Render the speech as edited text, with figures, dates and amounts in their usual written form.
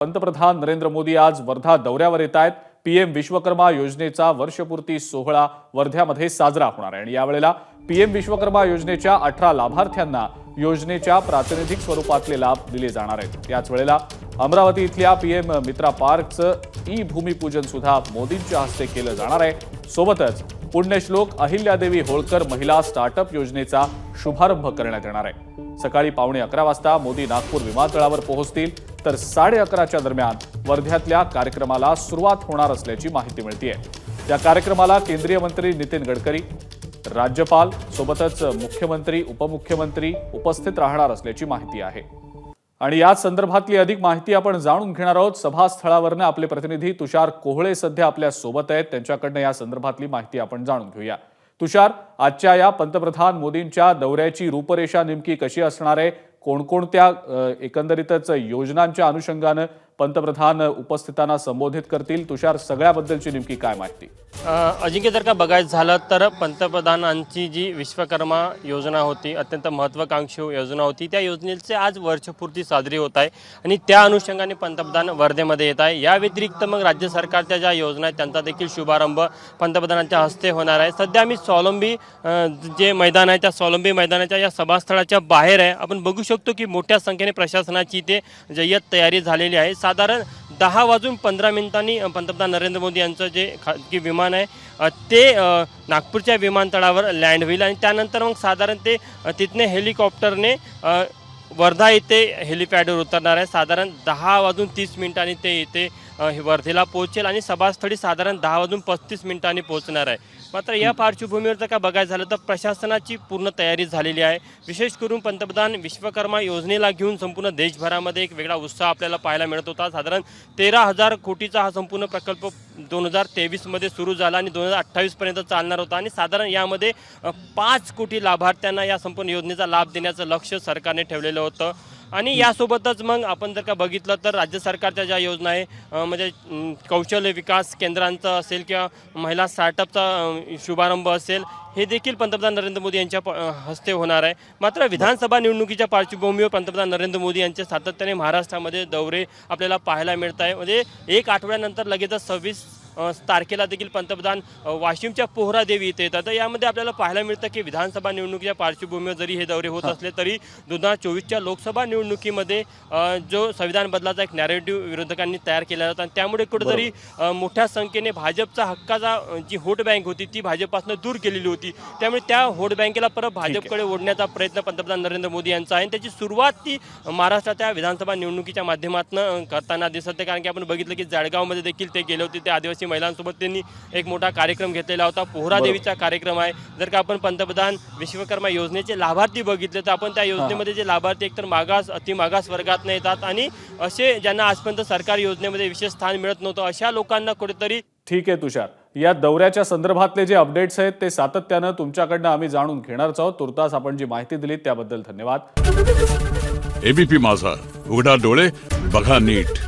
पंतप्रधान नरेंद्र मोदी आज वर्धा दौऱ्यावर येत आहेत। पीएम विश्वकर्मा योजनेचा वर्षपूर्ती सोहळा वर्ध्यामध्ये साजरा होणार आहे आणि यावेळेला पीएम विश्वकर्मा योजनेच्या 18 लाभार्थ्यांना योजनेच्या प्रातिनिधिक स्वरूपातले लाभ दिले जाणार आहेत। याच वेळेला अमरावती इथल्या पीएम मित्रा पार्कचं भूमिपूजन सुद्धा मोदींच्या हस्ते केलं जाणार आहे। सोबतच पुण्यश्लोक अहिल्यादेवी होळकर महिला स्टार्टअप योजनेचा शुभारंभ करण्यात येणार आहे। सकाळी 11:15 वाजता मोदी नागपूर विमानतळावर पोहोचतील, तर 11:30च्या दरम्यान वर्ध्यातल्या कार्यक्रमाला सुरुवात होणार असल्याची माहिती मिळतेय। या कार्यक्रमाला केंद्रीय मंत्री नितीन गडकरी, राज्यपाल सोबतच मुख्यमंत्री, उपमुख्यमंत्री उपस्थित राहणार असल्याची माहिती आहे। आणि याच संदर्भातली अधिक माहिती आपण जाणून घेणार आहोत। सभास्थळावरनं आपले प्रतिनिधी तुषार कोहळे सध्या आपल्या सोबत आहेत, त्यांच्याकडनं या संदर्भातली माहिती आपण जाणून घेऊया। तुषार, आजच्या या पंतप्रधान मोदींच्या दौऱ्याची रूपरेषा नेमकी कशी असणार आहे? कोणकोणत्या एकंदरीतच योजनांच्या अनुषंगाने पंतप्रधान उपस्थितांना संबोधित करतील? तुषार, सगळ्याबद्दलची नेमकी काय माहिती? अजिंक्य, जर का बघायचं झालं तर पंतप्रधानांची जी विश्वकर्मा योजना होती, अत्यंत महत्त्वाकांक्षी योजना होती, त्या योजनेचे आज वर्षपूर्ती साजरी होत आहे आणि त्या अनुषंगाने पंतप्रधान वर्धेमध्ये येत आहे। या व्यतिरिक्त मग राज्य सरकारच्या ज्या योजना आहेत त्यांचा देखील शुभारंभ पंतप्रधानांच्या हस्ते होणार आहे। सध्या आम्ही स्वावलंबी जे मैदान आहे त्या स्वावलंबी मैदानाच्या या सभास्थळाच्या बाहेर आहे। आपण बघू शकतो की मोठ्या संख्येने प्रशासनाची इथे जय्यत तयारी झालेली आहे। साधारण 10:15 पंतप्रधान नरेंद्र मोदी यांचं जे खाजगी विमान आहे ते नागपूरच्या विमानतळावर लँड होईल आणि त्यानंतर मग साधारण ते तिथने हेलिकॉप्टरने वर्धा येथे हेलिपॅडवर उतरणार आहे। साधारण 10:30 ते इथे वर्धेला पोहोचेल आणि सभास्थळी साधारण 10:35 पोहोचणार आहे। मात्र या पार्श्वभूमीवर जर का बघायचं झालं तर प्रशासनाची पूर्ण तयारी झालेली आहे। विशेष करून पंतप्रधान विश्वकर्मा योजनेला घेऊन संपूर्ण देशभरामध्ये एक वेगळा उत्साह आपल्याला पाहायला मिळत होता। साधारण 13,000 कोटीचा हा संपूर्ण प्रकल्प 2023 मध्ये सुरू झाला आणि 2028 पर्यंत चालणार होता आणि साधारण यामध्ये 5 कोटी लाभार्थ्यांना या संपूर्ण योजनेचा लाभ देण्याचं लक्ष्य सरकारने ठेवलेलं होतं। आणि यासोबतच मग आपण जर का बघितलं तर राज्य सरकारच्या ज्या योजना आहे म्हणजे कौशल्य विकास केंद्रांचा असेल किंवा महिला स्टार्टअपचा शुभारंभ असेल, हे देखील पंतप्रधान नरेंद्र मोदी यांच्या हस्ते होणार आहे। मात्र विधानसभा निवडणुकीच्या पार्श्वभूमीवर पंतप्रधान नरेंद्र मोदी यांचे सातत्याने महाराष्ट्रामध्ये दौरे आपल्याला पाहायला मिळत आहे। म्हणजे एक आठवड्यानंतर लगेचच 26 तारखेला देखील पंतप्रधान वाशिमच्या पोहरादेवी इथे येतात। तर यामध्ये आपल्याला पाहायला मिळतं की विधानसभा निवडणुकीच्या पार्श्वभूमीवर जरी हे दौरे होत असले तरी 2024च्या लोकसभा निवडणुकीमध्ये जो संविधान बदलाचा एक नॅरेटिव्ह विरोधकांनी तयार केला होता आणि त्यामुळे कुठेतरी मोठ्या संख्येने भाजपचा हक्काचा जी व्होट बँक होती ती भाजपपासून दूर केलेली होती। त्यामुळे त्या व्होट बँकेला परत भाजपकडे ओढण्याचा प्रयत्न पंतप्रधान नरेंद्र मोदी यांचा आहे आणि त्याची सुरुवात ती महाराष्ट्राच्या विधानसभा निवडणुकीच्या माध्यमातून करताना दिसत आहे। कारण की आपण बघितलं की जळगावमध्ये देखील ते गेले होते, ते आदिवासी महिलांसोबत त्यांनी एक मोठा कार्यक्रम घेतलेला होता, पोहरादेवीचा कार्यक्रम आहे। जर का आपण पंतप्रधान विश्वकर्मा योजनेचे लाभार्थी बघितले तर आपण त्या योजनेमध्ये जे लाभार्थी एकतर मागास अतिमागास वर्गातून येतात आणि असे ज्यांना आजपर्यंत सरकारी योजनेमध्ये विशेष स्थान मिळत नव्हतं अशा लोकांना कुठेतरी। ठीक आहे तुषार, या दौऱ्याच्या संदर्भातले जे अपडेट्स आहेत ते सातत्यानं तुमच्याकडनं आम्ही जाणून घेणारच आहोत। तुर्तास आपण जी माहिती दिली त्याबद्दल धन्यवाद। एबीपी माझा, उघडा डोळे बघा नीट।